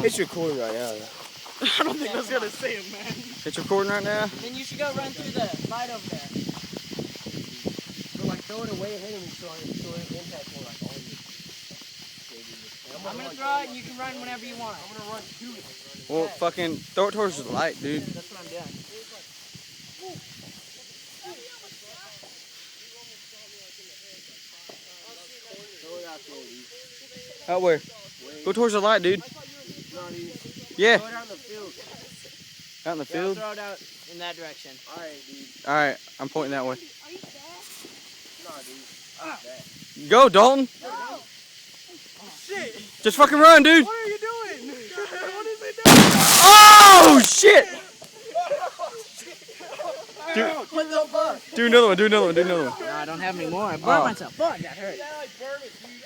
It's recording right now. I don't think that's gonna save, man. It's recording right now? Then you should go run through the light over there. So like throw it away ahead of me so it impacts me like on you. I'm gonna throw it and you can run whenever you want. I'm gonna run to it. Well, fucking throw it towards the light, dude. That's what I'm doing. Throw it out there, dude. Out where? Go towards the light, dude. No, dude. Yeah. Throw it out in the field. Out in the Yeah, I'll field? throw it out in that direction. Alright, dude. Alright, I'm pointing that way. Nah, dude. Go, Dalton. Shit! Just fucking run, dude. What are you doing? What is it doing? Oh, shit. What the fuck? Do another one, do another one, do another one. No, I don't have any more. I burned Oh. myself. Fuck, that hurt. Yeah, like burn it, dude.